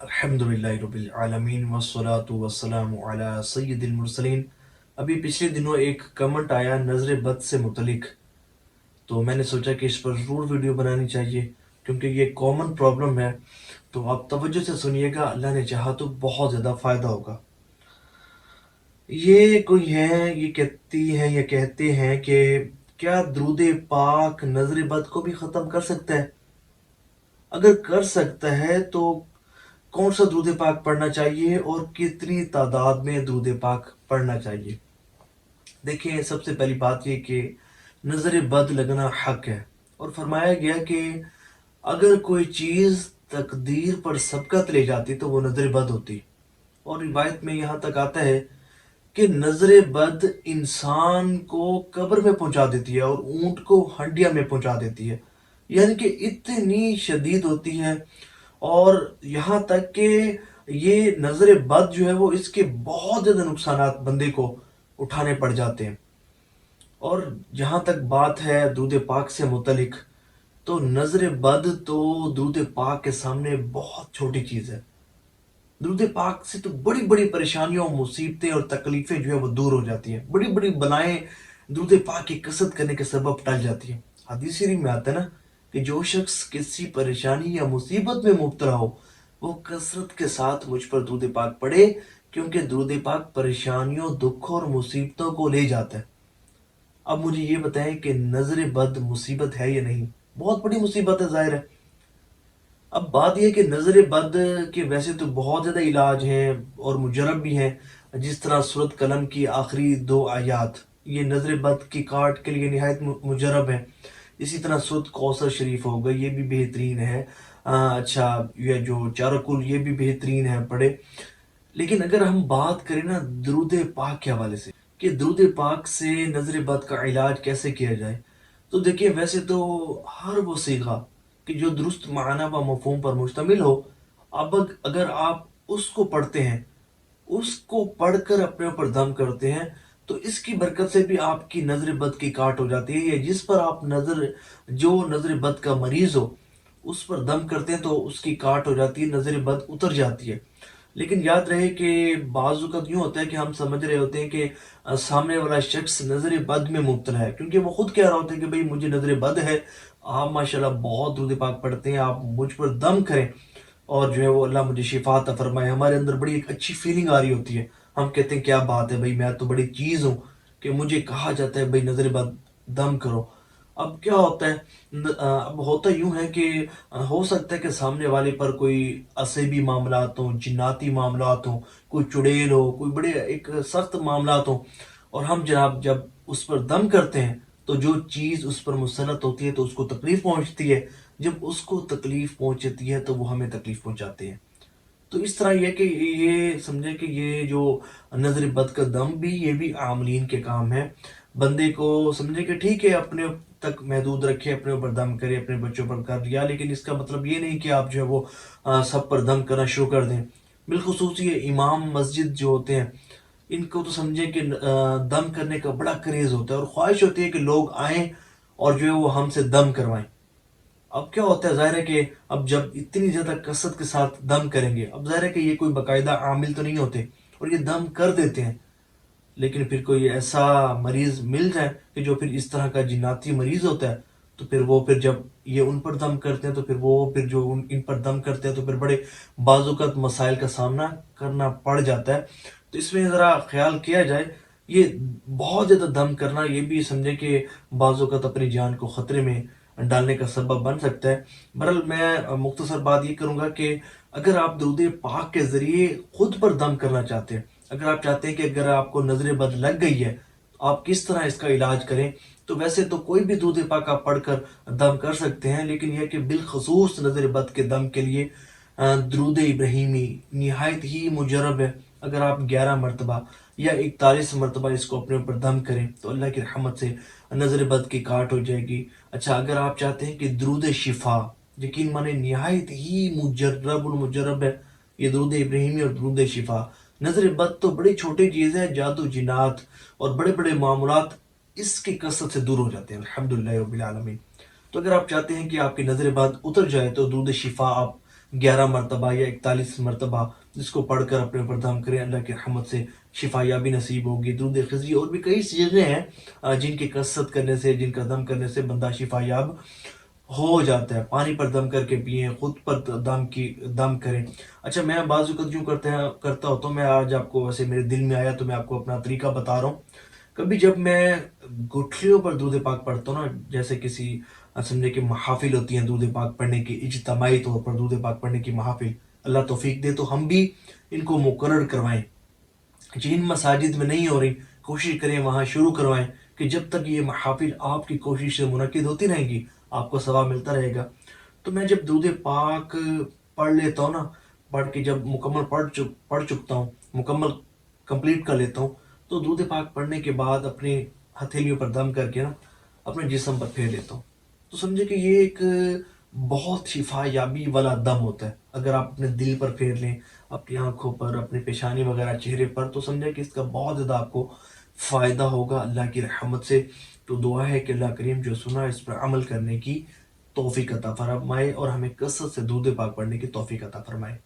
अल्हम्दुलिल्लाहि रब्बिल आलमीन वस्सलातु वस्सलामु अला सय्यिदिल मुरसलीन। अभी पिछले दिनों एक कमेंट आया नज़र बद से मुतलिक, तो मैंने सोचा कि इस पर ज़रूर वीडियो बनानी चाहिए क्योंकि ये कॉमन प्रॉब्लम है। तो आप तवज्जो से सुनिएगा, अल्लाह ने चाहा तो बहुत ज़्यादा फ़ायदा होगा। ये कोई है, ये कहती है या कहते हैं कि क्या दुरूद पाक नज़र बद को भी ख़त्म कर सकता है? अगर कर सकता है तो कौन सा दुरूद पाक पढ़ना चाहिए और कितनी तादाद में दुरूद पाक पढ़ना चाहिए? देखिए, सबसे पहली बात ये कि नज़र बद लगना हक है और फरमाया गया कि अगर कोई चीज़ तकदीर पर सबकत ले जाती तो वो नज़र बद होती। और रिवायत में यहाँ तक आता है कि नज़र बद इंसान को कब्र में पहुंचा देती है और ऊंट को हंडिया में पहुंचा देती है। यानी कि इतनी शदीद होती है। और यहाँ तक कि ये नज़र बद जो है वो इसके बहुत ज़्यादा नुकसानात बंदे को उठाने पड़ जाते हैं। और जहाँ तक बात है दुरूद पाक से मुतलिक, तो नज़र बद तो दुरूद पाक के सामने बहुत छोटी चीज़ है। दुरूद पाक से तो बड़ी बड़ी परेशानियां, मुसीबतें और तकलीफें जो है वो दूर हो जाती हैं। बड़ी बड़ी बलाएं दुरूद पाक की कसरत करने के सबब टल जाती हैं। हदीस शरीफ में आता है ना कि जो शख्स किसी परेशानी या मुसीबत में मुब्तला हो वो कसरत के साथ मुझ पर दुरूद पाक पढ़े, क्योंकि दुरूद पाक परेशानियों, दुख और मुसीबतों को ले जाता है। अब मुझे ये बताएं कि नजर बद मुसीबत है या नहीं? बहुत बड़ी मुसीबत है, जाहिर है। अब बात यह है कि नज़र बद के वैसे तो बहुत ज़्यादा इलाज हैं और मुजरब भी हैं। जिस तरह सूरत कलम की आखिरी दो आयात ये नज़र बद की काट के लिए निहायत मुजरब है। इसी तरह सूरत कौसर शरीफ हो गई, ये भी बेहतरीन है। अच्छा, ये जो चारकुल ये भी बेहतरीन है, पढ़े। लेकिन अगर हम बात करें ना दुरूद पाक के हवाले से कि दुरूद पाक से नज़र बद का इलाज कैसे किया जाए, तो देखिए वैसे तो हर वो सीगा कि जो दुरुस्त माना व मफ़हूम पर मुश्तमिल हो, अब अगर आप उसको पढ़ते हैं, उसको पढ़कर अपने ऊपर दम करते हैं, तो इसकी बरकत से भी आपकी नज़र बद की काट हो जाती है। या जिस पर आप जो नज़र बद का मरीज़ हो उस पर दम करते हैं तो उसकी काट हो जाती है, नज़र बद उतर जाती है। लेकिन याद रहे कि बाज़ वक़्त यूँ होता है कि हम समझ रहे होते हैं कि सामने वाला शख्स नज़र बद में मुब्तला है, क्योंकि वो खुद कह रहा होता है कि भाई मुझे नज़र बद है। आप माशाल्लाह बहुत दुरूद पाक पढ़ते हैं, आप मुझ पर दम करें और जो है वो अल्लाह मुझे शिफा अता फरमाए। हमारे अंदर बड़ी एक अच्छी फीलिंग आ रही होती है। हम कहते हैं क्या बात है भाई, मैं तो बड़ी चीज़ हूँ कि मुझे कहा जाता है भाई नज़र बद दम करो। अब क्या होता है, अब होता यूँ है कि हो सकता है कि सामने वाले पर कोई असेबी मामलात हों, जिन्नाती मामलात हों, कोई चुड़ैल हो, कोई बड़े एक सख्त मामलात हों, और हम जनाब जब उस पर दम करते हैं तो जो चीज़ उस पर मुसलत होती है तो उसको तकलीफ पहुंचती है। जब उसको तकलीफ पहुंचती है तो वो हमें तकलीफ पहुंचाते हैं। तो इस तरह यह कि ये समझे कि ये जो नजर बद का दम भी ये भी आमलीन के काम है। बंदे को समझे कि ठीक है अपने तक महदूद रखे, अपने ऊपर दम करे, अपने बच्चों पर कर दिया, लेकिन इसका मतलब ये नहीं कि आप जो है वो सब पर दम करना शुरू कर दें। बिलखुसूस ये इमाम मस्जिद जो होते हैं इनको तो समझे कि दम करने का बड़ा क्रेज होता है और ख्वाहिश होती है कि लोग आएं और जो है वो हमसे दम करवाएं। अब क्या होता है, जाहिर है कि अब जब इतनी ज्यादा कसरत के साथ दम करेंगे, अब जाहिर है कि ये कोई बाकायदा आमिल तो नहीं होते और ये दम कर देते हैं। लेकिन फिर कोई ऐसा मरीज मिल जाए कि जो फिर इस तरह का जिन्नाती मरीज होता है, तो फिर वो फिर जब ये उन पर दम करते हैं तो फिर वो फिर जो इन पर दम करते हैं तो फिर बड़े बाजुकात मसाइल का सामना करना पड़ जाता है। तो इसमें ज़रा ख्याल किया जाए। ये बहुत ज़्यादा दम करना ये भी समझे कि बाजुकात अपनी जान को ख़तरे में डालने का सबब बन सकता है। बहरहाल मैं मुख्तसर बात ये करूँगा कि अगर आप दुरूद पाक के ज़रिए खुद पर दम करना चाहते हैं, अगर आप चाहते हैं कि अगर आपको नजर बद लग गई है तो आप किस तरह इसका इलाज करें, तो वैसे तो कोई भी दूध पाक आप पढ़कर दम कर सकते हैं, लेकिन यह कि बिलखसूस नजर बद के दम के लिए दरूद इब्राहिमी निहायत ही मुजरब है। अगर आप 11 मरतबा या 41 मरतबा इसको अपने ऊपर दम करें तो अल्लाह की रहमत से नजर बद की काट हो जाएगी। अच्छा, अगर आप चाहते हैं कि दरूद शिफा, यकीन माने निहायत ही मुजरब है ये दरूद इब्राहिमी और दरूद शिफा। नजर बद तो बड़ी छोटी चीज़ है, जादू जिनात और बड़े बड़े मामूलात इसकी कसरत से दूर हो जाते हैं, अल्हम्दुलिल्लाह रब्बिल आलमीन। तो अगर आप चाहते हैं कि आपकी नजर बद उतर जाए तो दूध शिफा आप 11 मरतबा या 41 मरतबा जिसको पढ़ कर अपने ऊपर दम करें, अल्लाह की रहमत से शिफायाबी नसीब होगी। दुरूद खिज़री और भी कई चीज़ें हैं जिनकी कसरत करने से, जिनका दम करने से बंदा शिफायाब हो जाता है। पानी पर दम करके पिएँ, खुद पर दम करें। अच्छा, मैं बाज़ वक़्त यूँ करता होता हूँ, मैं आज आपको वैसे मेरे दिल में आया तो मैं आपको अपना तरीका बता रहा हूँ। कभी जब मैं गुठलियों पर दुरूद पाक पढ़ता हूँ ना, जैसे किसी समझे कि महफ़िल होती है दुरूद पाक पढ़ने की, इज्तिमाई तौर पर दुरूद पाक पढ़ने की महफ़िल, अल्लाह तौफ़ीक दे तो हम भी इनको मुकर्रर करवाएँ। जिन मसाजिद में नहीं हो रही, कोशिश करें वहाँ शुरू करवाएँ कि जब तक ये महफ़िल आपकी कोशिश से मुनक्किद होती रहेंगी, आपको सवाब मिलता रहेगा। तो मैं जब दुरूद पाक पढ़ लेता हूँ ना, पढ़ के जब मुकम्मल पढ़ चुकता हूँ, मुकम्मल कंप्लीट कर लेता हूँ, तो दुरूद पाक पढ़ने के बाद अपनी हथेलियों पर दम करके ना, अपने जिस्म पर फेर लेता हूँ। तो समझे कि ये एक बहुत शिफा याबी वाला दम होता है। अगर आप अपने दिल पर फेर लें, अपनी आँखों पर, अपनी पेशानी वगैरह, चेहरे पर, तो समझे कि इसका बहुत ज़्यादा आपको फ़ायदा होगा अल्लाह की रहमत से। तो दुआ है कि अल्लाह करीम जो सुना इस पर अमल करने की तौफ़ीक अता फ़रमाए और हमें कसरत से दुरूद पाक पढ़ने की तौफ़ीक अता फ़रमाए।